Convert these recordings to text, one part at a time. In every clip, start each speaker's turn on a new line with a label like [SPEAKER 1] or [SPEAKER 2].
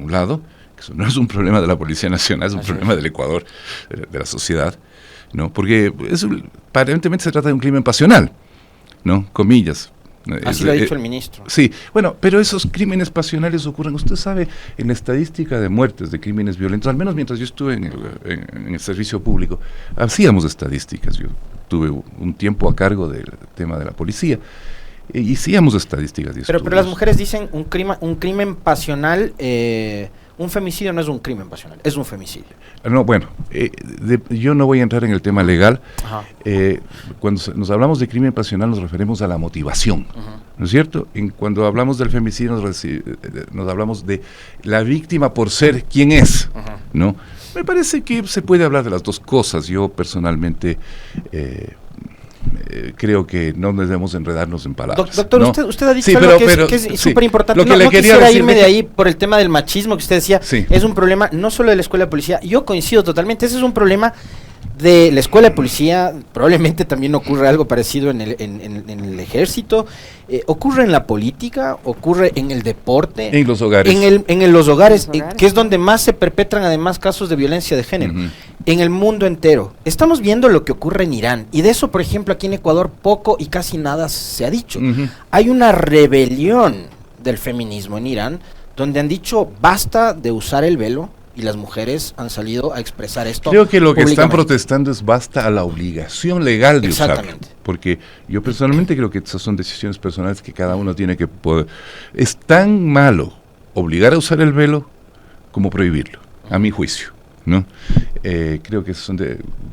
[SPEAKER 1] un lado, que eso no es un problema de la Policía Nacional, es un problema del Ecuador, de la sociedad, ¿no? Porque aparentemente se trata de un crimen pasional, ¿no? Comillas.
[SPEAKER 2] Así lo ha dicho el ministro.
[SPEAKER 1] Sí, bueno, pero esos crímenes pasionales ocurren, usted sabe, en la estadística de muertes, de crímenes violentos, al menos mientras yo estuve en el servicio público, hacíamos estadísticas. Yo tuve un tiempo a cargo del tema de la policía, y hacíamos estadísticas.
[SPEAKER 2] Pero las mujeres dicen un crimen pasional, un femicidio no es un crimen pasional, es un femicidio.
[SPEAKER 1] No, bueno, yo no voy a entrar en el tema legal. Cuando nos hablamos de crimen pasional nos referimos a la motivación, ¿no es cierto? Cuando hablamos del femicidio nos hablamos de la víctima por ser quien es, ¿no? Me parece que se puede hablar de las dos cosas. Yo personalmente creo que no debemos enredarnos en palabras.
[SPEAKER 2] Doctor,
[SPEAKER 1] ¿no?
[SPEAKER 2] usted ha dicho algo que es súper importante. No quisiera irme de ahí por el tema del machismo que usted decía. Es un problema no solo de la escuela de policía. Yo coincido totalmente. Ese es un problema de la escuela de policía. Probablemente también ocurre algo parecido en el ejército. Ocurre en la política, ocurre en el deporte.
[SPEAKER 1] En los hogares.
[SPEAKER 2] En los hogares, que es donde más se perpetran además casos de violencia de género. En el mundo entero. Estamos viendo lo que ocurre en Irán, y de eso, por ejemplo, aquí en Ecuador poco y casi nada se ha dicho. Hay una rebelión del feminismo en Irán, donde han dicho basta de usar el velo, y las mujeres han salido a expresar esto.
[SPEAKER 1] Creo que lo que están protestando es basta a la obligación legal de usarlo. Porque yo personalmente creo que esas son decisiones personales que cada uno tiene que poder. Es tan malo obligar a usar el velo como prohibirlo, a mi juicio, ¿no? Creo que son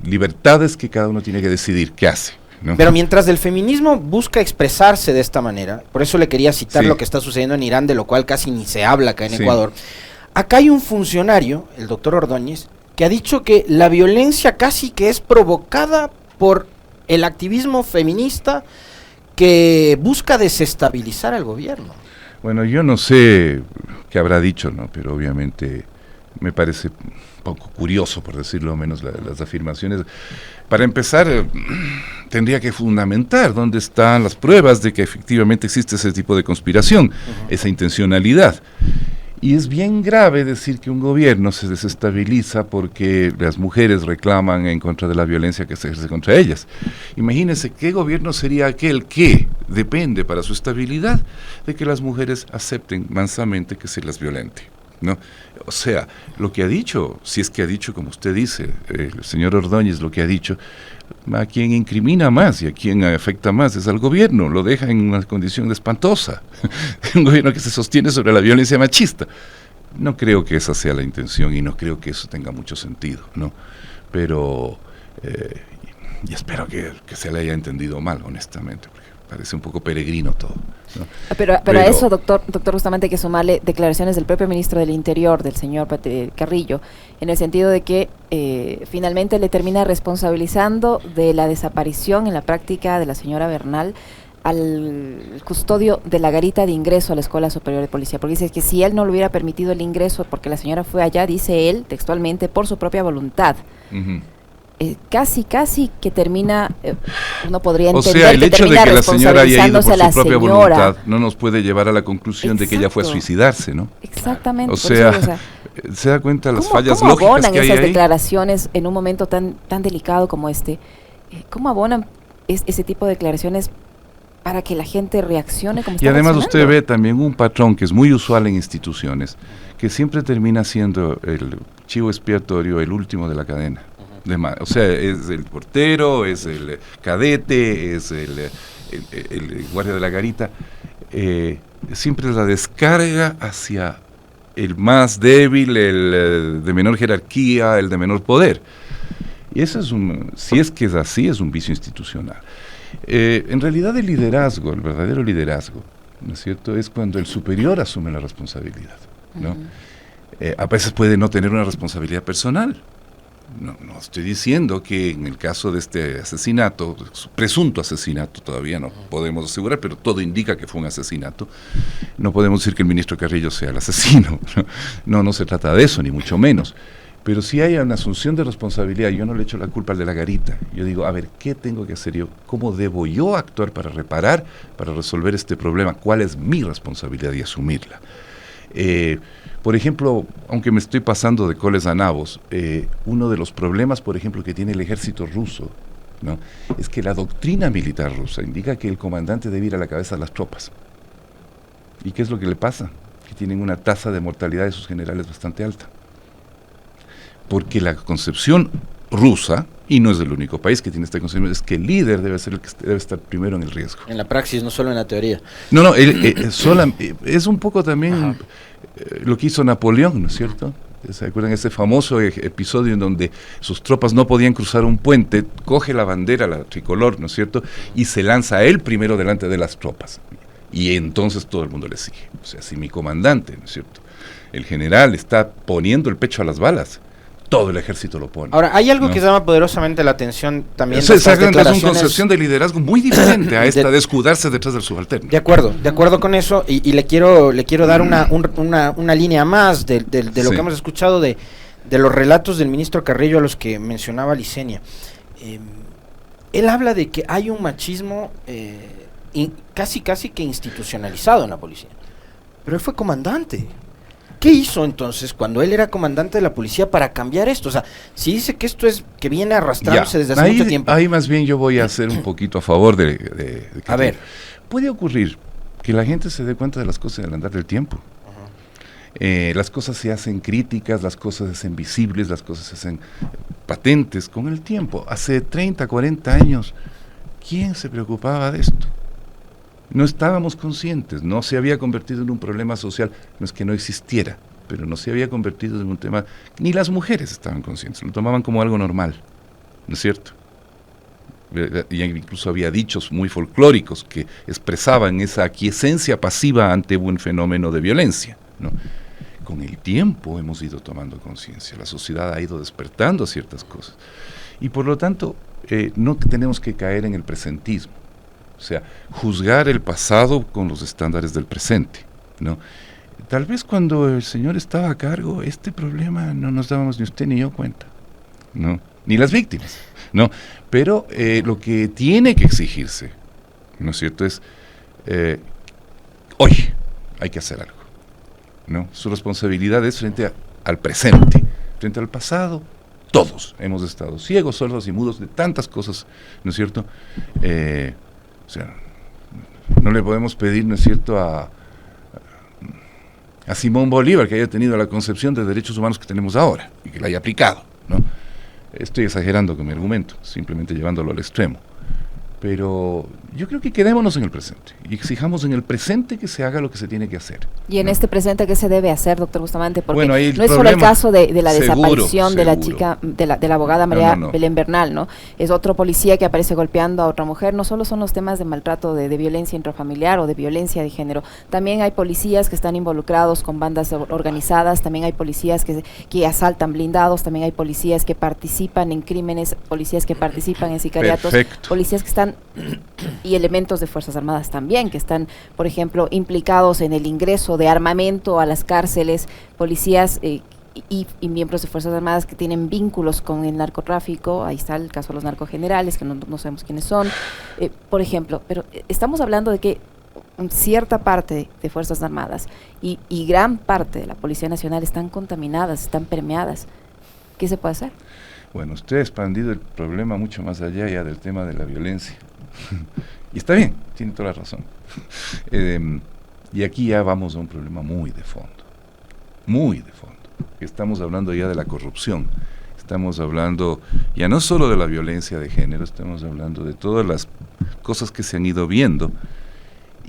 [SPEAKER 1] libertades que cada uno tiene que decidir qué hace, ¿no?
[SPEAKER 2] Pero mientras el feminismo busca expresarse de esta manera, por eso le quería citar lo que está sucediendo en Irán, de lo cual casi ni se habla acá en Ecuador. Acá hay un funcionario, el doctor Ordóñez, que ha dicho que la violencia casi que es provocada por el activismo feminista que busca desestabilizar al gobierno.
[SPEAKER 1] Bueno, yo no sé qué habrá dicho, ¿no? Pero obviamente me parece un poco curioso, por decirlo menos, las afirmaciones. Para empezar, tendría que fundamentar dónde están las pruebas de que efectivamente existe ese tipo de conspiración, esa intencionalidad. Y es bien grave decir que un gobierno se desestabiliza porque las mujeres reclaman en contra de la violencia que se ejerce contra ellas. Imagínense qué gobierno sería aquel que depende para su estabilidad de que las mujeres acepten mansamente que se las violente, ¿no? O sea, lo que ha dicho, si es que ha dicho como usted dice, el señor Ordóñez, lo que ha dicho, a quien incrimina más y a quien afecta más es al gobierno, lo deja en una condición espantosa, un gobierno que se sostiene sobre la violencia machista. No creo que esa sea la intención y no creo que eso tenga mucho sentido, ¿no? Pero, y espero que se le haya entendido mal, honestamente, porque parece un poco peregrino todo, ¿no?
[SPEAKER 3] Pero a eso, doctor, justamente hay que sumarle declaraciones del propio ministro del Interior, del señor Carrillo, en el sentido de que finalmente le termina responsabilizando de la desaparición en la práctica de la señora Bernal al custodio de la garita de ingreso a la Escuela Superior de Policía, porque dice que si él no le hubiera permitido el ingreso porque la señora fue allá, dice él textualmente, por su propia voluntad. Casi que termina, uno podría entender,
[SPEAKER 1] o sea, el hecho de que la señora haya ido por su propia voluntad no nos puede llevar a la conclusión de que ella fue a suicidarse, ¿no?
[SPEAKER 3] Exactamente.
[SPEAKER 1] O sea, se da cuenta las fallas lógicas que hay ahí. ¿Cómo abonan
[SPEAKER 3] esas declaraciones en un momento tan delicado como este? ¿Cómo abonan ese tipo de declaraciones para que la gente reaccione como está
[SPEAKER 1] reaccionando? Y además usted ve también un patrón que es muy usual en instituciones, que siempre termina siendo el chivo expiatorio, el último de la cadena. O sea, es el portero, es el cadete, es el guardia de la garita. Siempre es la descarga hacia el más débil, el de menor jerarquía, el de menor poder. Y eso es si es que es así, es un vicio institucional. En realidad el liderazgo, el verdadero liderazgo, ¿no es cierto?, es cuando el superior asume la responsabilidad, ¿no? A veces puede no tener una responsabilidad personal. No estoy diciendo que en el caso de este asesinato, presunto asesinato, todavía no podemos asegurar, pero todo indica que fue un asesinato. No podemos decir que el ministro Carrillo sea el asesino, no se trata de eso, ni mucho menos. Pero si hay una asunción de responsabilidad, yo no le echo la culpa al de la garita. Yo digo, a ver, ¿qué tengo que hacer yo? ¿Cómo debo yo actuar para reparar, para resolver este problema? ¿Cuál es mi responsabilidad y asumirla? Por ejemplo, aunque me estoy pasando de coles a nabos, uno de los problemas, por ejemplo, que tiene el ejército ruso, ¿no?, es que la doctrina militar rusa indica que el comandante debe ir a la cabeza de las tropas. ¿Y qué es lo que le pasa? Que tienen una tasa de mortalidad de sus generales bastante alta. Porque la concepción rusa, y no es el único país que tiene esta concepción, es que el líder debe ser el que debe estar primero en el riesgo.
[SPEAKER 2] En la praxis, no solo en la teoría.
[SPEAKER 1] No, es un poco también lo que hizo Napoleón, ¿no es cierto? ¿Se acuerdan ese famoso episodio en donde sus tropas no podían cruzar un puente, coge la bandera, la tricolor, ¿no es cierto?, y se lanza a él primero delante de las tropas, y entonces todo el mundo le sigue. O sea, si mi comandante, ¿no es cierto?, el general está poniendo el pecho a las balas, todo el ejército lo pone.
[SPEAKER 2] Ahora, hay algo, ¿no?, que llama poderosamente la atención también. Es una
[SPEAKER 1] concepción de liderazgo muy diferente a esta de escudarse detrás del subalterno.
[SPEAKER 2] De acuerdo con eso, y le quiero dar una línea más de lo que hemos escuchado de los relatos del ministro Carrillo a los que mencionaba Licenia. Él habla de que hay un machismo casi que institucionalizado en la policía, pero él fue comandante. ¿Qué hizo entonces cuando él era comandante de la policía para cambiar esto? O sea, si dice que esto es que viene arrastrándose desde hace mucho tiempo.
[SPEAKER 1] Ahí más bien yo voy a hacer un poquito a favor de
[SPEAKER 2] a ver.
[SPEAKER 1] Puede ocurrir que la gente se dé cuenta de las cosas al andar del tiempo. Las cosas se hacen críticas, las cosas se hacen visibles, las cosas se hacen patentes con el tiempo. Hace 30, 40 años, ¿quién se preocupaba de esto? No estábamos conscientes, no se había convertido en un problema social, no es que no existiera, pero no se había convertido en un tema, ni las mujeres estaban conscientes, lo tomaban como algo normal, ¿no es cierto? Y incluso había dichos muy folclóricos que expresaban esa aquiescencia pasiva ante un fenómeno de violencia, ¿no? Con el tiempo hemos ido tomando conciencia, la sociedad ha ido despertando ciertas cosas, y por lo tanto no tenemos que caer en el presentismo. O sea, juzgar el pasado con los estándares del presente, ¿no? Tal vez cuando el señor estaba a cargo, este problema no nos dábamos ni usted ni yo cuenta, ¿no? Ni las víctimas, ¿no? Pero lo que tiene que exigirse, ¿no es cierto?, es hoy hay que hacer algo, ¿no? Su responsabilidad es frente al presente, frente al pasado. Todos hemos estado ciegos, sordos y mudos de tantas cosas, ¿no es cierto? O sea, no le podemos pedir, ¿no es cierto?, a Simón Bolívar que haya tenido la concepción de derechos humanos que tenemos ahora y que la haya aplicado, ¿no? Estoy exagerando con mi argumento, simplemente llevándolo al extremo. Pero yo creo que quedémonos en el presente y exijamos en el presente que se haga lo que se tiene que hacer.
[SPEAKER 3] Y en este presente, ¿qué se debe hacer, doctor Bustamante? Porque
[SPEAKER 1] bueno,
[SPEAKER 3] no es solo el caso de la desaparición de la chica, de la abogada María Belén Bernal, ¿no? Es otro policía que aparece golpeando a otra mujer. No solo son los temas de maltrato, de violencia intrafamiliar o de violencia de género. También hay policías que están involucrados con bandas organizadas, también hay policías que asaltan blindados, también hay policías que participan en crímenes, policías que participan en sicariatos, policías que están y elementos de Fuerzas Armadas también, que están, por ejemplo, implicados en el ingreso de armamento a las cárceles, policías y miembros de Fuerzas Armadas que tienen vínculos con el narcotráfico. Ahí está el caso de los narcogenerales, que no sabemos quiénes son, por ejemplo. Pero estamos hablando de que cierta parte de Fuerzas Armadas y gran parte de la Policía Nacional están contaminadas, están permeadas. ¿Qué se puede hacer?
[SPEAKER 1] Bueno, usted ha expandido el problema mucho más allá ya del tema de la violencia. Y está bien, tiene toda la razón. Y aquí ya vamos a un problema muy de fondo. Muy de fondo. Estamos hablando ya de la corrupción. Estamos hablando ya no solo de la violencia de género, estamos hablando de todas las cosas que se han ido viendo.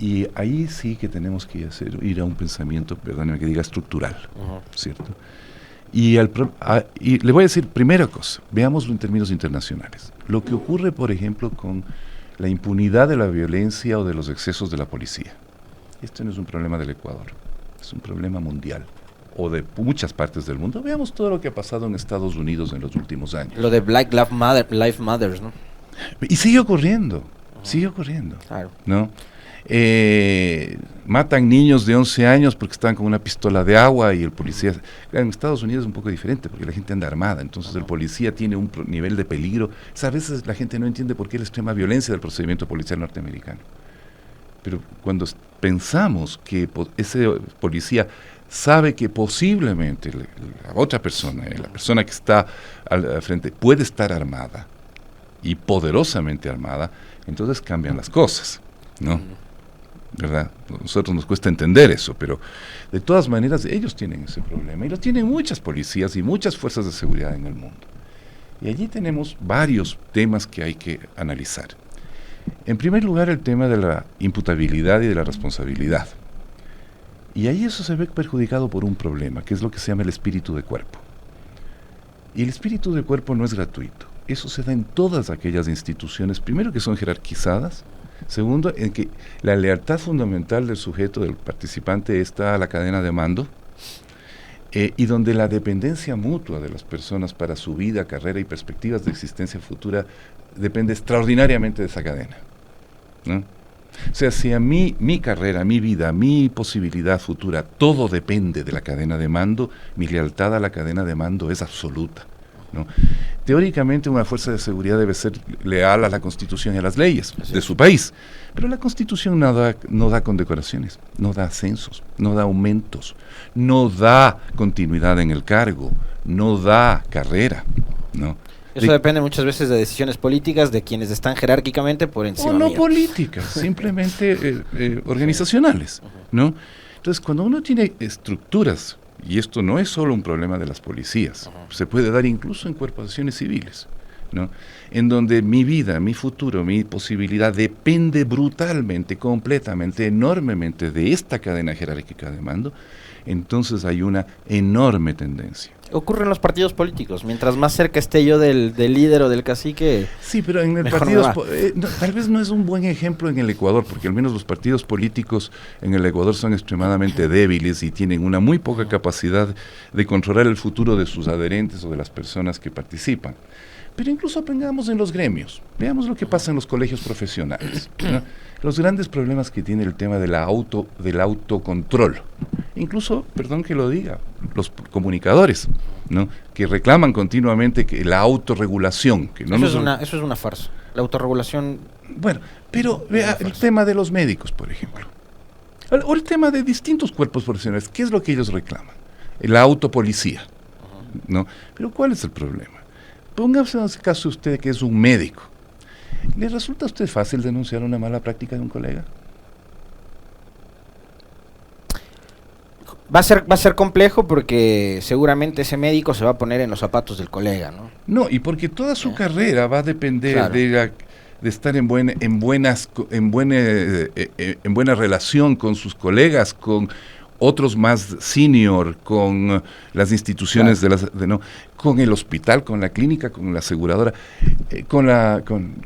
[SPEAKER 1] Y ahí sí que tenemos que ir a un pensamiento, perdóneme que diga, estructural, ¿cierto? Y le voy a decir, primera cosa, veámoslo en términos internacionales. Lo que ocurre, por ejemplo, con la impunidad de la violencia o de los excesos de la policía. Esto no es un problema del Ecuador, es un problema mundial, o de muchas partes del mundo. Veamos todo lo que ha pasado en Estados Unidos en los últimos años.
[SPEAKER 2] Lo de Black Lives Matter, ¿no?
[SPEAKER 1] Y sigue ocurriendo,
[SPEAKER 2] claro,
[SPEAKER 1] ¿no? Matan niños de 11 años porque están con una pistola de agua y el policía... En Estados Unidos es un poco diferente porque la gente anda armada, entonces el policía tiene un nivel de peligro. A veces la gente no entiende por qué la extrema violencia del procedimiento policial norteamericano. Pero cuando pensamos que ese policía sabe que posiblemente la otra persona, la persona que está al frente, puede estar armada y poderosamente armada, entonces cambian las cosas, ¿no? ¿Verdad? A nosotros nos cuesta entender eso, pero de todas maneras ellos tienen ese problema y lo tienen muchas policías y muchas fuerzas de seguridad en el mundo. Y allí tenemos varios temas que hay que analizar. En primer lugar, el tema de la imputabilidad y de la responsabilidad. Y ahí eso se ve perjudicado por un problema, que es lo que se llama el espíritu de cuerpo. Y el espíritu de cuerpo no es gratuito. Eso se da en todas aquellas instituciones, primero que son jerarquizadas, segundo, en que la lealtad fundamental del sujeto, del participante, está a la cadena de mando, y donde la dependencia mutua de las personas para su vida, carrera y perspectivas de existencia futura depende extraordinariamente de esa cadena, ¿no? O sea, si a mí, mi carrera, mi vida, mi posibilidad futura, todo depende de la cadena de mando, mi lealtad a la cadena de mando es absoluta, ¿no? Teóricamente una fuerza de seguridad debe ser leal a la Constitución y a las leyes de su país, pero la Constitución no da condecoraciones, no da ascensos, no da aumentos, no da continuidad en el cargo, no da carrera, ¿no?
[SPEAKER 2] Eso depende muchas veces de decisiones políticas de quienes están jerárquicamente por encima
[SPEAKER 1] o no
[SPEAKER 2] mío.
[SPEAKER 1] Políticas, simplemente organizacionales, ¿no? Entonces, cuando uno tiene estructuras, y esto no es solo un problema de las policías, se puede dar incluso en corporaciones civiles, ¿no? En donde mi vida, mi futuro, mi posibilidad depende brutalmente, completamente, enormemente de esta cadena jerárquica de mando, entonces hay una enorme tendencia.
[SPEAKER 2] Ocurre en los partidos políticos, mientras más cerca esté yo del líder o del cacique.
[SPEAKER 1] Sí, pero en el partido tal vez no es un buen ejemplo en el Ecuador, porque al menos los partidos políticos en el Ecuador son extremadamente débiles y tienen una muy poca capacidad de controlar el futuro de sus adherentes o de las personas que participan. Pero incluso aprendamos en los gremios, veamos lo que pasa en los colegios profesionales, ¿no? Los grandes problemas que tiene el tema del autocontrol, incluso, perdón que lo diga, los comunicadores, ¿no? Que reclaman continuamente que la autorregulación. Que no
[SPEAKER 2] eso es una farsa, la autorregulación.
[SPEAKER 1] Bueno, pero vea el tema de los médicos, por ejemplo, o el tema de distintos cuerpos profesionales, ¿qué es lo que ellos reclaman? La autopolicía, ¿no? Pero ¿cuál es el problema? Póngase en ese caso usted que es un médico. ¿Le resulta a usted fácil denunciar una mala práctica de un colega?
[SPEAKER 2] Va a ser complejo porque seguramente ese médico se va a poner en los zapatos del colega, ¿no?
[SPEAKER 1] No, y porque toda su carrera va a depender, claro, de estar en buena relación con sus colegas, con otros más senior, con las instituciones, claro, con el hospital, con la clínica, con la aseguradora,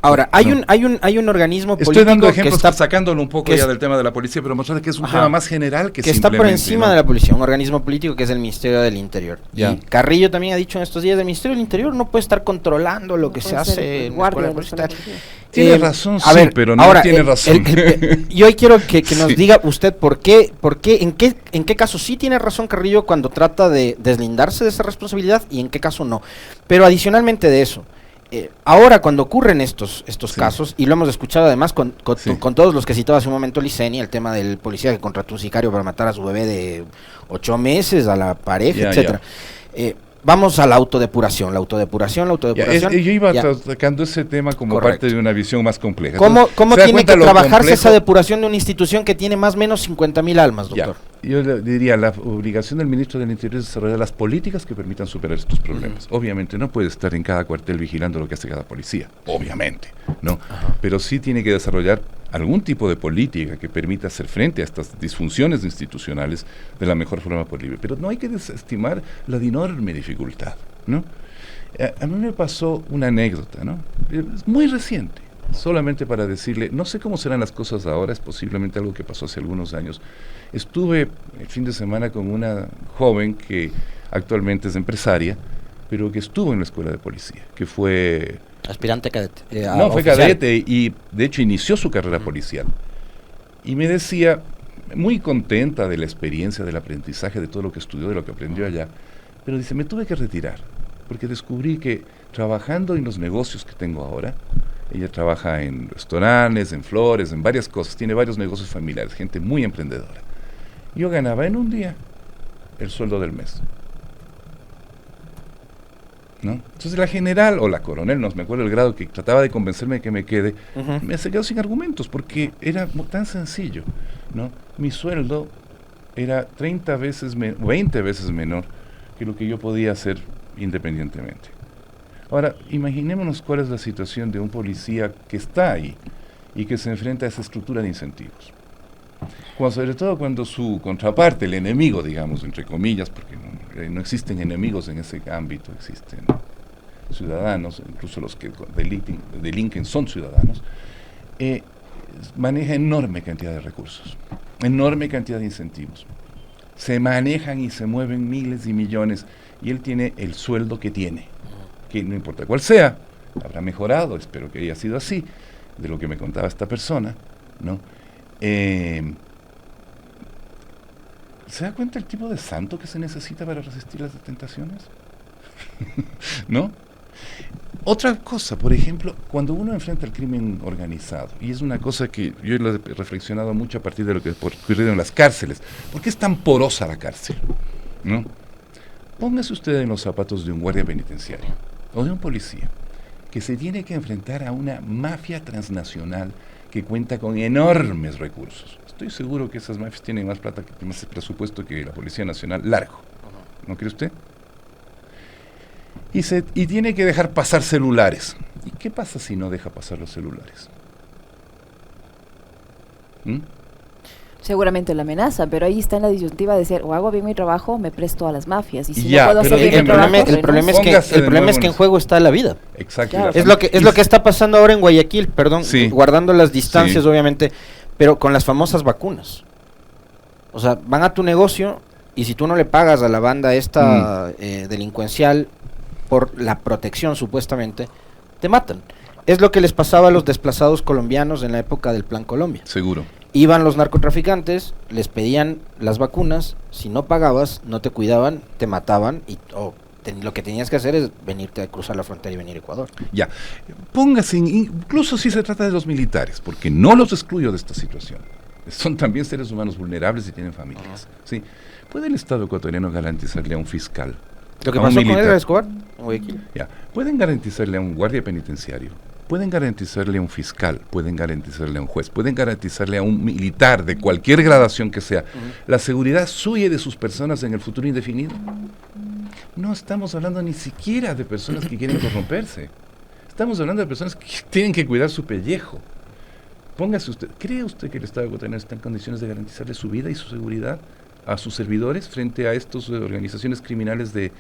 [SPEAKER 2] Ahora, hay un organismo político.
[SPEAKER 1] Estoy dando ejemplos, que está sacándolo un poco ya del tema de la policía, pero mostrando que es un tema más general que
[SPEAKER 2] está por encima de la policía, un organismo político que es el Ministerio del Interior. Ya. Y Carrillo también ha dicho en estos días, el Ministerio del Interior no puede estar controlando lo que se hace en la escuela policial.
[SPEAKER 1] Tiene razón, sí, pero no ahora, tiene razón.
[SPEAKER 2] Yo hoy quiero que nos diga usted en qué caso sí tiene razón Carrillo cuando trata de deslindarse de esa responsabilidad y en qué caso no. Pero adicionalmente de eso, ahora cuando ocurren estos casos, y lo hemos escuchado además con todos los que citaba hace un momento Liceni, el tema del policía que contrató un sicario para matar a su bebé de 8 meses, a la pareja, etcétera. Vamos a la autodepuración.
[SPEAKER 1] Yo iba atacando ese tema como parte de una visión más compleja.
[SPEAKER 2] ¿Cómo tiene que trabajarse esa depuración de una institución que tiene más o menos 50,000 almas, doctor?
[SPEAKER 1] Yo le diría, la obligación del ministro del Interior es desarrollar las políticas que permitan superar estos problemas. Obviamente no puede estar en cada cuartel vigilando lo que hace cada policía, obviamente, ¿no? Pero sí tiene que desarrollar algún tipo de política que permita hacer frente a estas disfunciones institucionales de la mejor forma posible. Pero no hay que desestimar la enorme dificultad, ¿no? A mí me pasó una anécdota, ¿no? Es muy reciente, solamente para decirle, no sé cómo serán las cosas ahora, es posiblemente algo que pasó hace algunos años. Estuve el fin de semana con una joven que actualmente es empresaria, pero que estuvo en la escuela de policía, que fue
[SPEAKER 2] aspirante cadete.
[SPEAKER 1] Fue cadete y de hecho inició su carrera policial. Y me decía, muy contenta de la experiencia, del aprendizaje, de todo lo que estudió, de lo que aprendió allá, pero dice, me tuve que retirar, porque descubrí que trabajando en los negocios que tengo ahora, ella trabaja en restaurantes, en flores, en varias cosas, tiene varios negocios familiares, gente muy emprendedora. Yo ganaba en un día el sueldo del mes. ¿No? Entonces la general o la coronel, no me acuerdo el grado, que trataba de convencerme de que me quede, me se quedó sin argumentos porque era tan sencillo, ¿no? Mi sueldo era 30 veces, 20 veces menor que lo que yo podía hacer independientemente. Ahora, imaginémonos cuál es la situación de un policía que está ahí y que se enfrenta a esa estructura de incentivos. Sobre todo cuando su contraparte, el enemigo, digamos, entre comillas, porque no existen enemigos en ese ámbito, existen ciudadanos, incluso los que delinquen son ciudadanos, maneja enorme cantidad de recursos, enorme cantidad de incentivos. Se manejan y se mueven miles y millones, y él tiene el sueldo que tiene, que no importa cuál sea, habrá mejorado, espero que haya sido así, de lo que me contaba esta persona, ¿no? ¿Se da cuenta el tipo de santo que se necesita para resistir las tentaciones? ¿No? Otra cosa, por ejemplo, cuando uno enfrenta el crimen organizado, y es una cosa que yo lo he reflexionado mucho a partir de lo que ocurrido en las cárceles, ¿por qué es tan porosa la cárcel? ¿No? Póngase usted en los zapatos de un guardia penitenciario o de un policía que se tiene que enfrentar a una mafia transnacional que cuenta con enormes recursos. Estoy seguro que esas mafias tienen más plata, más presupuesto que la Policía Nacional, largo. ¿No cree usted? Y tiene que dejar pasar celulares. ¿Y qué pasa si no deja pasar los celulares?
[SPEAKER 3] Seguramente la amenaza, pero ahí está en la disyuntiva de decir, o hago bien mi trabajo o me presto a las mafias. Y si
[SPEAKER 1] ya,
[SPEAKER 3] no puedo hacer bien mi trabajo,
[SPEAKER 2] el problema es que en juego está la vida.
[SPEAKER 1] Exacto.
[SPEAKER 3] Claro.
[SPEAKER 2] Es lo que está pasando ahora en Guayaquil, perdón,
[SPEAKER 1] sí,
[SPEAKER 2] guardando las distancias,
[SPEAKER 1] sí,
[SPEAKER 2] obviamente, pero con las famosas vacunas. O sea, van a tu negocio y si tú no le pagas a la banda esta delincuencial por la protección, supuestamente, te matan. Es lo que les pasaba a los desplazados colombianos en la época del Plan Colombia.
[SPEAKER 1] Seguro.
[SPEAKER 2] Iban los narcotraficantes, les pedían las vacunas, si no pagabas, no te cuidaban, te mataban y lo que tenías que hacer es venirte a cruzar la frontera y venir a Ecuador.
[SPEAKER 1] Ya, póngase, incluso si se trata de los militares, porque no los excluyo de esta situación. Son también seres humanos vulnerables y tienen familias. ¿Sí? ¿Puede el Estado ecuatoriano garantizarle a un fiscal?
[SPEAKER 2] Lo que pasó con Edgar Escobar en Guayaquil.
[SPEAKER 1] Ya, pueden garantizarle a un guardia penitenciario, pueden garantizarle a un fiscal, pueden garantizarle a un juez, pueden garantizarle a un militar de cualquier gradación que sea la seguridad suya y de sus personas en el futuro indefinido. No estamos hablando ni siquiera de personas que quieren corromperse. Estamos hablando de personas que tienen que cuidar su pellejo. Póngase usted, ¿cree usted que el Estado ecuatoriano está en condiciones de garantizarle su vida y su seguridad a sus servidores frente a estas organizaciones criminales de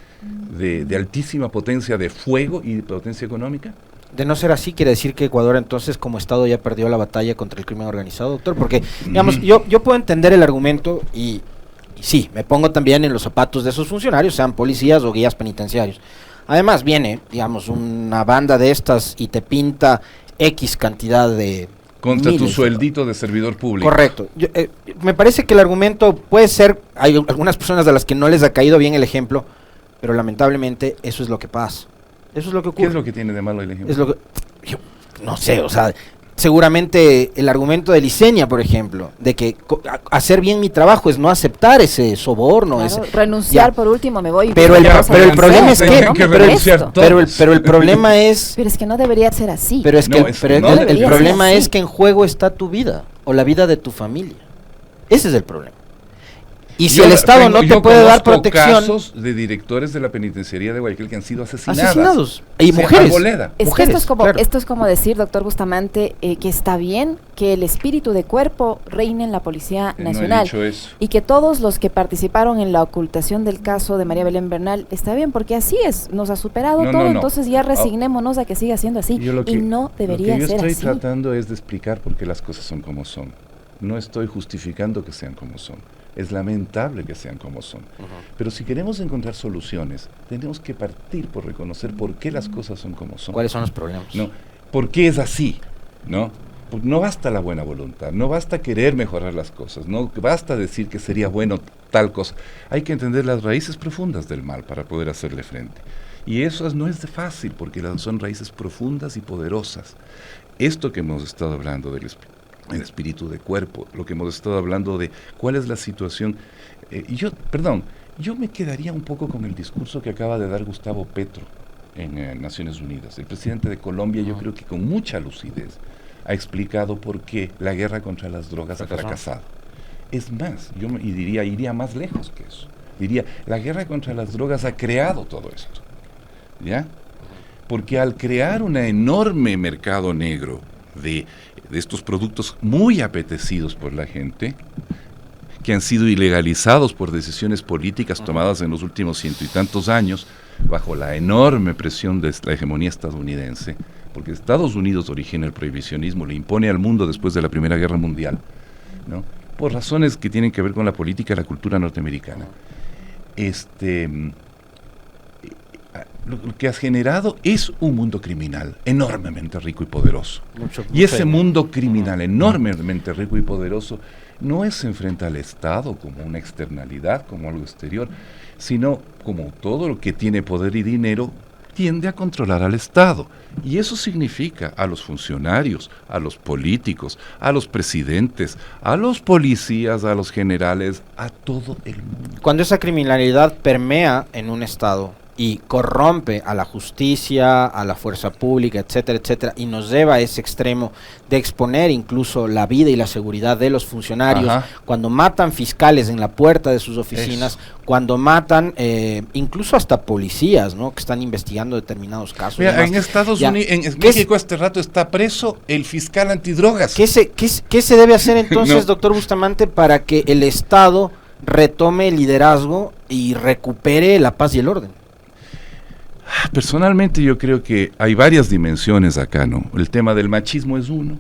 [SPEAKER 1] altísima potencia de fuego y de potencia económica?
[SPEAKER 2] De no ser así, quiere decir que Ecuador entonces como Estado ya perdió la batalla contra el crimen organizado, doctor, porque digamos, yo puedo entender el argumento y sí, me pongo también en los zapatos de esos funcionarios, sean policías o guías penitenciarios. Además viene, digamos, una banda de estas y te pinta X cantidad de
[SPEAKER 1] contra
[SPEAKER 2] miles,
[SPEAKER 1] tu sueldito de servidor público.
[SPEAKER 2] Correcto. Me parece que el argumento puede ser, hay algunas personas a las que no les ha caído bien el ejemplo, pero lamentablemente eso es lo que pasa. Eso es lo que ocurre.
[SPEAKER 1] ¿Qué es lo que tiene de malo el ejemplo?
[SPEAKER 2] Es lo que, yo no sé, o sea, seguramente el argumento de Licenia, por ejemplo, de que hacer bien mi trabajo es no aceptar ese soborno,
[SPEAKER 3] claro, renunciar por último, me voy.
[SPEAKER 2] Pero el problema es que, pero el problema es,
[SPEAKER 3] pero es que no debería ser así.
[SPEAKER 2] Pero es que
[SPEAKER 1] no,
[SPEAKER 2] el problema es que en juego está tu vida o la vida de tu familia. Ese es el problema. Y si el Estado no te puede dar protección...
[SPEAKER 1] casos de directores de la penitenciaría de Guayaquil que han sido
[SPEAKER 2] asesinados. Y mujeres.
[SPEAKER 3] Es que esto es como decir, doctor Bustamante, que está bien que el espíritu de cuerpo reine en la Policía Nacional.
[SPEAKER 1] No he dicho eso.
[SPEAKER 3] Y que todos los que participaron en la ocultación del caso de María Belén Bernal, está bien, porque así es, nos ha superado todo, entonces ya resignémonos a que siga siendo así. Y no debería ser así.
[SPEAKER 1] Lo que yo estoy tratando es de explicar por qué las cosas son como son. No estoy justificando que sean como son. Es lamentable que sean como son. Pero si queremos encontrar soluciones, tenemos que partir por reconocer por qué las cosas son como son.
[SPEAKER 2] ¿Cuáles son los problemas?
[SPEAKER 1] No, ¿por qué es así? ¿No? No basta la buena voluntad, no basta querer mejorar las cosas, no basta decir que sería bueno tal cosa. Hay que entender las raíces profundas del mal para poder hacerle frente. Y eso no es de fácil, porque son raíces profundas y poderosas. Esto que hemos estado hablando del el espíritu de cuerpo, lo que hemos estado hablando de cuál es la situación, Yo me quedaría un poco con el discurso que acaba de dar Gustavo Petro en Naciones Unidas. El presidente de Colombia, yo creo que con mucha lucidez ha explicado por qué la guerra contra las drogas ha fracasado. Es más, iría más lejos que eso. Diría, la guerra contra las drogas ha creado todo esto, ¿ya? Porque al crear un enorme mercado negro de estos productos muy apetecidos por la gente, que han sido ilegalizados por decisiones políticas tomadas en los últimos 100 y tantos años, bajo la enorme presión de la hegemonía estadounidense, porque Estados Unidos origina el prohibicionismo, le impone al mundo después de la Primera Guerra Mundial, ¿no? Por razones que tienen que ver con la política y la cultura norteamericana. Lo que has generado es un mundo criminal enormemente rico y poderoso. Y ese mundo criminal enormemente rico y poderoso no se enfrenta al Estado como una externalidad, como algo exterior, sino como todo lo que tiene poder y dinero tiende a controlar al Estado. Y eso significa a los funcionarios, a los políticos, a los presidentes, a los policías, a los generales, a todo el mundo.
[SPEAKER 2] Cuando esa criminalidad permea en un Estado y corrompe a la justicia, a la fuerza pública, etcétera, etcétera, y nos lleva a ese extremo de exponer incluso la vida y la seguridad de los funcionarios, cuando matan fiscales en la puerta de sus oficinas, cuando matan incluso hasta policías, ¿no?, que están investigando determinados casos.
[SPEAKER 1] Mira, en Estados Unidos, en México este rato está preso el fiscal antidrogas.
[SPEAKER 2] ¿Qué se debe hacer entonces, doctor Bustamante, para que el Estado retome el liderazgo y recupere la paz y el orden?
[SPEAKER 1] Personalmente yo creo que hay varias dimensiones acá, ¿no? El tema del machismo es uno,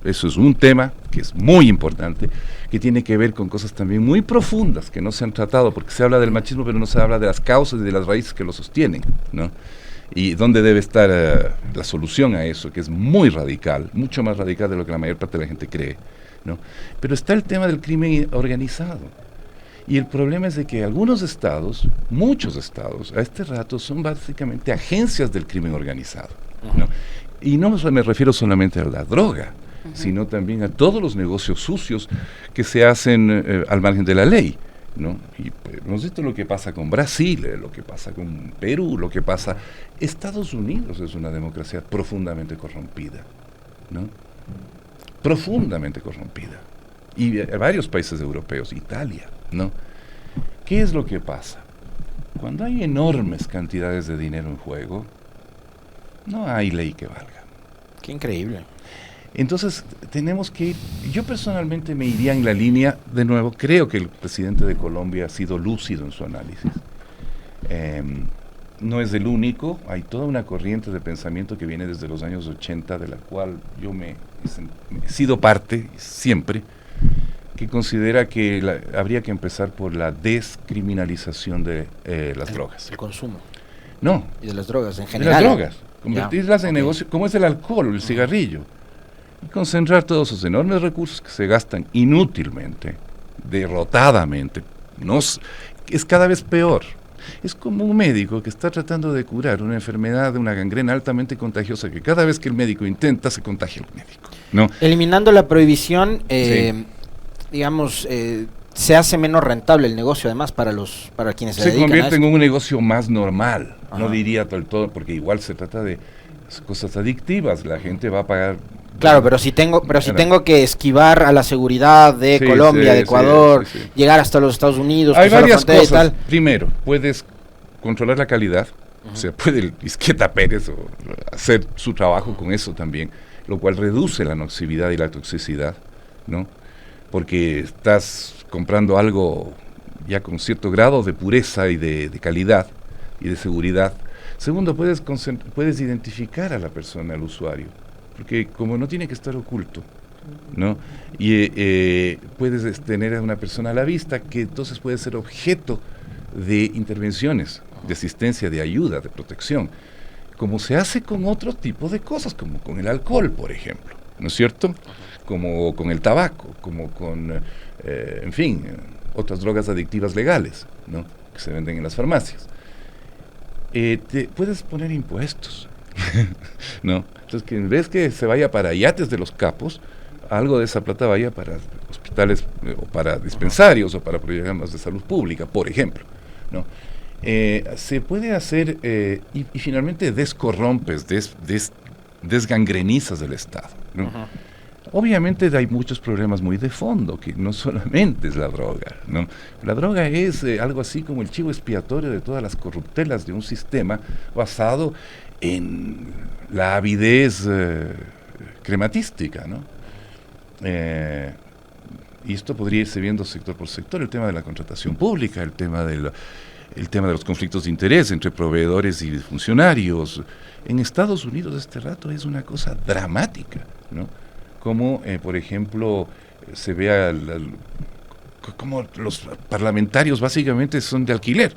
[SPEAKER 1] eso es un tema que es muy importante, que tiene que ver con cosas también muy profundas que no se han tratado, porque se habla del machismo pero no se habla de las causas y de las raíces que lo sostienen, ¿no? Y dónde debe estar la solución a eso, que es muy radical, mucho más radical de lo que la mayor parte de la gente cree, ¿no? Pero está el tema del crimen organizado. Y el problema es de que algunos estados, muchos estados, a este rato son básicamente agencias del crimen organizado, ¿no? Y no me refiero solamente a la droga, sino también a todos los negocios sucios que se hacen al margen de la ley, ¿no? Y hemos visto lo que pasa con Brasil, lo que pasa con Perú, lo que pasa... Estados Unidos es una democracia profundamente corrompida, ¿no? Profundamente corrompida. Y varios países europeos, Italia, ¿no? ¿Qué es lo que pasa? Cuando hay enormes cantidades de dinero en juego, no hay ley que valga.
[SPEAKER 2] Qué increíble.
[SPEAKER 1] Entonces, tenemos que ir, yo personalmente me iría en la línea, de nuevo, creo que el presidente de Colombia ha sido lúcido en su análisis. No es el único, hay toda una corriente de pensamiento que viene desde los años 80, de la cual yo he sido parte siempre, que considera que habría que empezar por la descriminalización de las drogas.
[SPEAKER 2] El consumo.
[SPEAKER 1] No.
[SPEAKER 2] Y de las drogas en general.
[SPEAKER 1] De las drogas. Convertirlas en negocio, como es el alcohol o el cigarrillo. Y concentrar todos esos enormes recursos que se gastan inútilmente, derrotadamente. Es cada vez peor. Es como un médico que está tratando de curar una enfermedad de una gangrena altamente contagiosa, que cada vez que el médico intenta, se contagia el médico, ¿no?
[SPEAKER 2] Eliminando la prohibición,
[SPEAKER 1] sí,
[SPEAKER 2] digamos, se hace menos rentable el negocio, además, para quienes se dedican a
[SPEAKER 1] convierte
[SPEAKER 2] esto.
[SPEAKER 1] en un negocio más normal.
[SPEAKER 2] Ajá.
[SPEAKER 1] No diría del todo, porque igual se trata de cosas adictivas, la gente va a pagar.
[SPEAKER 2] Claro, pero si tengo que esquivar a la seguridad de Colombia, de Ecuador, llegar hasta los Estados Unidos,
[SPEAKER 1] hay varias cosas. Primero, puedes controlar la calidad, o sea, puede el Izquierda Pérez hacer su trabajo con eso también, lo cual reduce la nocividad y la toxicidad, ¿no? Porque estás comprando algo ya con cierto grado de pureza y de calidad y de seguridad. Segundo, puedes identificar a la persona, al usuario, porque como no tiene que estar oculto, ¿no? Y puedes tener a una persona a la vista que entonces puede ser objeto de intervenciones, de asistencia, de ayuda, de protección, como se hace con otro tipo de cosas, como con el alcohol, por ejemplo, ¿no es cierto? Como con el tabaco, como con, en fin, otras drogas adictivas legales, ¿no?, que se venden en las farmacias. Te puedes poner impuestos, ¿no? Entonces, que en vez que se vaya para yates de los capos, algo de esa plata vaya para hospitales o para dispensarios o para programas de salud pública, por ejemplo, ¿no? Se puede hacer y finalmente descorrompes, desgangrenizas el Estado, ¿no? Uh-huh. Obviamente hay muchos problemas muy de fondo, que no solamente es la droga, ¿no? La droga es algo así como el chivo expiatorio de todas las corruptelas de un sistema basado en la avidez crematística, ¿no? Y esto podría irse viendo sector por sector, el tema de la contratación pública, el tema de los conflictos de interés entre proveedores y funcionarios. En Estados Unidos este rato es una cosa dramática, ¿no? Como, por ejemplo, se ve como los parlamentarios básicamente son de alquiler,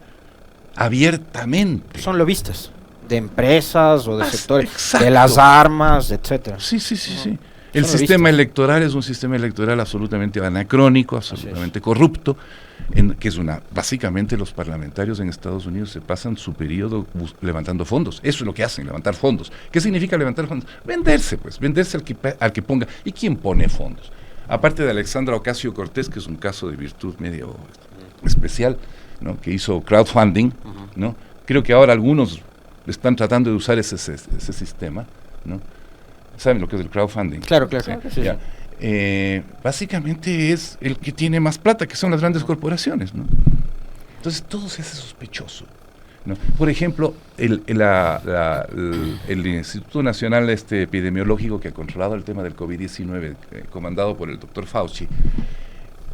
[SPEAKER 1] abiertamente.
[SPEAKER 2] Son lobistas de empresas o de sectores, exacto, de las armas, etcétera.
[SPEAKER 1] Sí. El sistema electoral es un sistema electoral absolutamente anacrónico, absolutamente corrupto, que es básicamente los parlamentarios en Estados Unidos se pasan su periodo levantando fondos. Eso es lo que hacen, levantar fondos. ¿Qué significa levantar fondos? Venderse al que ponga. ¿Y quién pone fondos? Aparte de Alexandra Ocasio-Cortez, que es un caso de virtud medio especial, ¿no? Que hizo crowdfunding, ¿no? Creo que ahora algunos están tratando de usar ese sistema, ¿no? ¿Saben lo que es el crowdfunding?
[SPEAKER 2] Claro. Sí.
[SPEAKER 1] Básicamente es el que tiene más plata, que son las grandes corporaciones, ¿no? Entonces todo se hace sospechoso, ¿no? Por ejemplo, el Instituto Nacional Epidemiológico que ha controlado el tema del COVID-19, comandado por el doctor Fauci,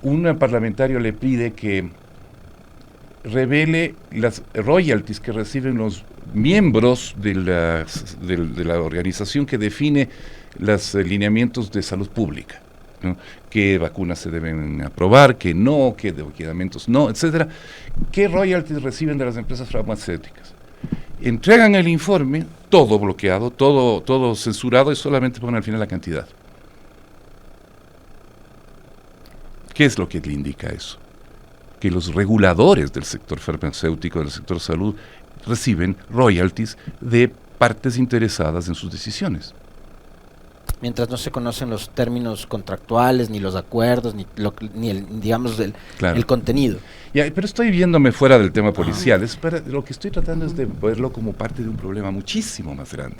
[SPEAKER 1] un parlamentario le pide que revele las royalties que reciben los miembros de la organización que define los lineamientos de salud pública, ¿no? Qué vacunas se deben aprobar, qué no, qué medicamentos no, etcétera. ¿Qué royalties reciben de las empresas farmacéuticas? Entregan el informe, todo bloqueado, todo censurado, y solamente ponen al final la cantidad. ¿Qué es lo que le indica eso? Que los reguladores del sector farmacéutico, del sector salud, reciben royalties de partes interesadas en sus decisiones.
[SPEAKER 2] Mientras no se conocen los términos contractuales, ni los acuerdos, ni el contenido.
[SPEAKER 1] Ya, pero estoy viéndome fuera del tema policial. Lo que estoy tratando es de verlo como parte de un problema muchísimo más grande.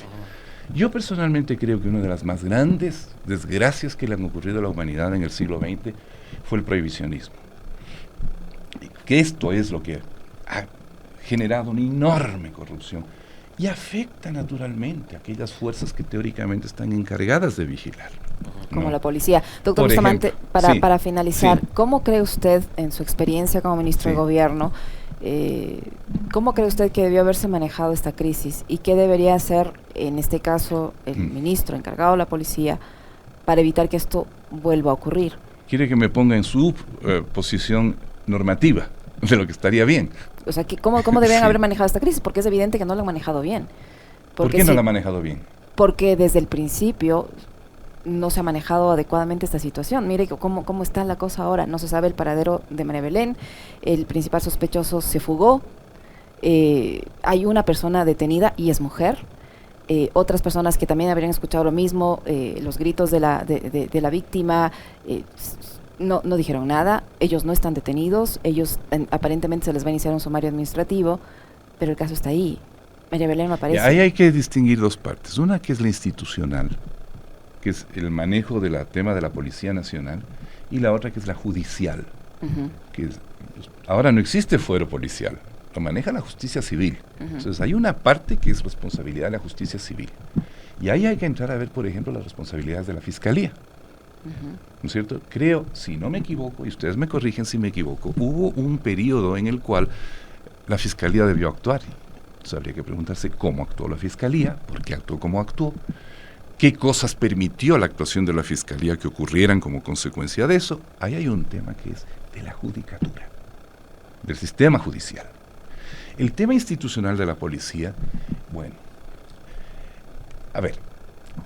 [SPEAKER 1] Yo personalmente creo que una de las más grandes desgracias que le han ocurrido a la humanidad en el siglo XX fue el prohibicionismo. Que esto es lo que ha generado una enorme corrupción y afecta naturalmente a aquellas fuerzas que teóricamente están encargadas de vigilar, ¿no?
[SPEAKER 3] Como la policía. Doctor Bustamante, para finalizar, ¿cómo cree usted, en su experiencia como ministro de Gobierno, cómo cree usted que debió haberse manejado esta crisis y qué debería hacer, en este caso, el ministro encargado de la policía para evitar que esto vuelva a ocurrir?
[SPEAKER 1] ¿Quiere que me ponga en su posición normativa de lo que estaría bien?
[SPEAKER 3] O sea, ¿cómo deben haber manejado esta crisis? Porque es evidente que no lo han manejado bien.
[SPEAKER 1] ¿Por qué no la han manejado bien?
[SPEAKER 3] Porque desde el principio no se ha manejado adecuadamente esta situación. Mire cómo está la cosa ahora. No se sabe el paradero de María Belén. El principal sospechoso se fugó. Hay una persona detenida y es mujer. Otras personas que también habrían escuchado lo mismo, los gritos de la víctima, no dijeron nada. Ellos no están detenidos, ellos aparentemente se les va a iniciar un sumario administrativo, pero el caso está ahí. María Belén no aparece.
[SPEAKER 1] Ahí hay que distinguir dos partes, una que es la institucional, que es el manejo del tema de la Policía Nacional, y la otra que es la judicial, que ahora no existe fuero policial, lo maneja la justicia civil. Entonces hay una parte que es responsabilidad de la justicia civil, y ahí hay que entrar a ver, por ejemplo, las responsabilidades de la Fiscalía. ¿No es cierto? Creo, si no me equivoco, y ustedes me corrigen si me equivoco, hubo un periodo en el cual la Fiscalía debió actuar. Entonces habría que preguntarse cómo actuó la Fiscalía, por qué actuó como actuó, qué cosas permitió la actuación de la Fiscalía que ocurrieran como consecuencia de eso. Ahí hay un tema que es de la judicatura, del sistema judicial. El tema institucional de la policía, bueno, a ver,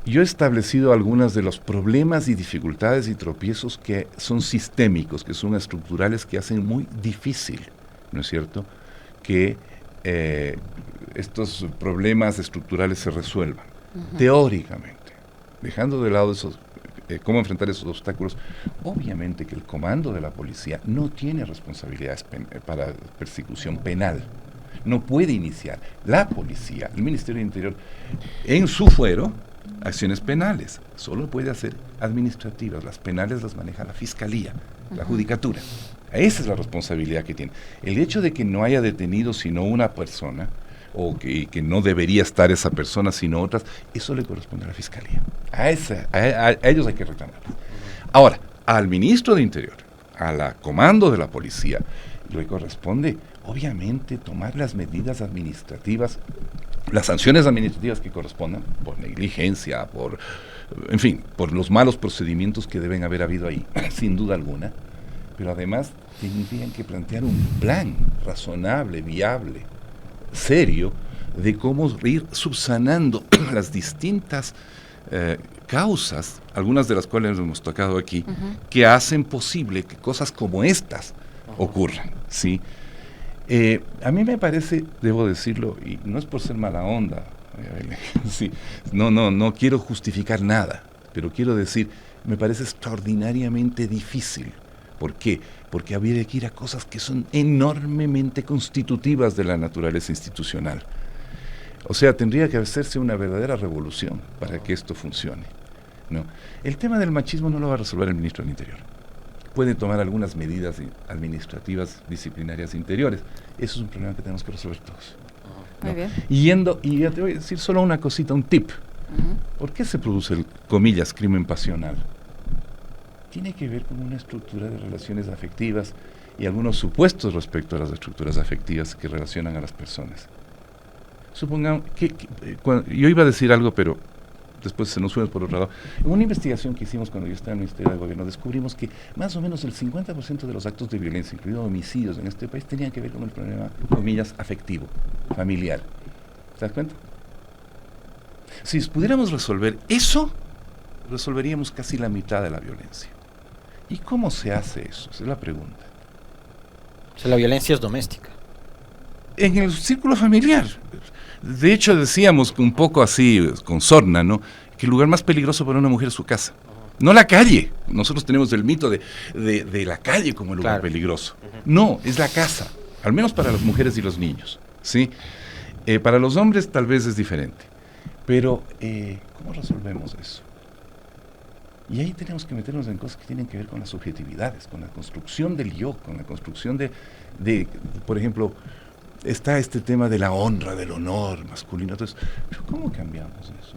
[SPEAKER 1] yo he establecido algunos de los problemas y dificultades y tropiezos que son sistémicos, que son estructurales, que hacen muy difícil, ¿no es cierto?, que estos problemas estructurales se resuelvan, teóricamente, dejando de lado esos cómo enfrentar esos obstáculos. Obviamente que el comando de la policía no tiene responsabilidades para persecución penal. No puede iniciar la policía, el Ministerio del Interior, en su fuero, acciones penales. Solo puede hacer administrativas. Las penales las maneja la Fiscalía, la Judicatura. Esa es la responsabilidad que tiene. El hecho de que no haya detenido sino una persona, o que no debería estar esa persona sino otras, eso le corresponde a la Fiscalía. A ellos hay que reclamar. Ahora, al Ministro de Interior, a la comando de la policía, le corresponde, obviamente, tomar las medidas administrativas, las sanciones administrativas que correspondan, por negligencia, en fin, por los malos procedimientos que deben haber habido ahí, sin duda alguna, pero además tendrían que plantear un plan razonable, viable, serio, de cómo ir subsanando las distintas causas, algunas de las cuales hemos tocado aquí, que hacen posible que cosas como estas ocurran, ¿sí? A mí me parece, debo decirlo, y no es por ser mala onda, sí, no quiero justificar nada, pero quiero decir, me parece extraordinariamente difícil. ¿Por qué? Porque habría que ir a cosas que son enormemente constitutivas de la naturaleza institucional. O sea, tendría que hacerse una verdadera revolución para que esto funcione, ¿no? El tema del machismo no lo va a resolver el Ministro del Interior. Puede tomar algunas medidas administrativas disciplinarias interiores. Eso es un problema que tenemos que resolver todos, ¿no? Muy bien. Y ya te voy a decir solo una cosita, un tip. ¿Por qué se produce el, comillas, crimen pasional? Tiene que ver con una estructura de relaciones afectivas y algunos supuestos respecto a las estructuras afectivas que relacionan a las personas. Supongamos yo iba a decir algo, pero después se nos fue por otro lado. En una investigación que hicimos cuando yo estaba en el Ministerio de Gobierno, descubrimos que más o menos el 50% de los actos de violencia, incluidos homicidios en este país, tenían que ver con el problema, comillas, afectivo, familiar. ¿Te das cuenta? Si pudiéramos resolver eso, resolveríamos casi la mitad de la violencia. ¿Y cómo se hace eso? Esa es la pregunta.
[SPEAKER 2] O sea, la violencia es doméstica.
[SPEAKER 1] En el círculo familiar. De hecho, decíamos un poco así, con sorna, ¿no?, que el lugar más peligroso para una mujer es su casa. No la calle. Nosotros tenemos el mito de la calle como el lugar peligroso. No, es la casa. Al menos para las mujeres y los niños, ¿sí? Para los hombres tal vez es diferente. Pero, ¿cómo resolvemos eso? Y ahí tenemos que meternos en cosas que tienen que ver con las subjetividades, con la construcción del yo, con la construcción de por ejemplo, está este tema de la honra, del honor masculino. Entonces, ¿pero cómo cambiamos eso?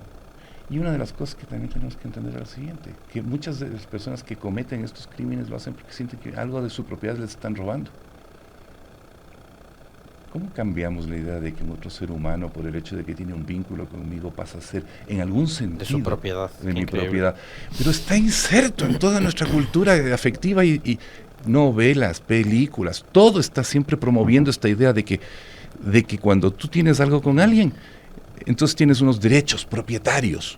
[SPEAKER 1] Y una de las cosas que también tenemos que entender es la siguiente, que muchas de las personas que cometen estos crímenes lo hacen porque sienten que algo de su propiedad les están robando. ¿Cómo cambiamos la idea de que un otro ser humano, por el hecho de que tiene un vínculo conmigo, pasa a ser, en algún sentido,
[SPEAKER 2] de su propiedad,
[SPEAKER 1] de mi propiedad? Pero está inserto en toda nuestra cultura afectiva y novelas, películas, todo está siempre promoviendo esta idea de que cuando tú tienes algo con alguien, entonces tienes unos derechos propietarios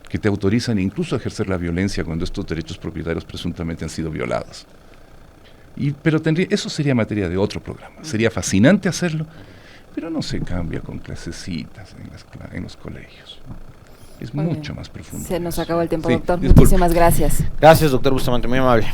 [SPEAKER 1] que te autorizan incluso a ejercer la violencia cuando estos derechos propietarios presuntamente han sido violados. Pero eso sería materia de otro programa. Sería fascinante hacerlo, pero no se cambia con clasecitas en los colegios. Es mucho más profundo.
[SPEAKER 3] Se nos acabó el tiempo,
[SPEAKER 1] sí,
[SPEAKER 3] doctor.
[SPEAKER 1] Disculpe.
[SPEAKER 3] Muchísimas gracias.
[SPEAKER 2] Gracias, doctor Bustamante, muy amable.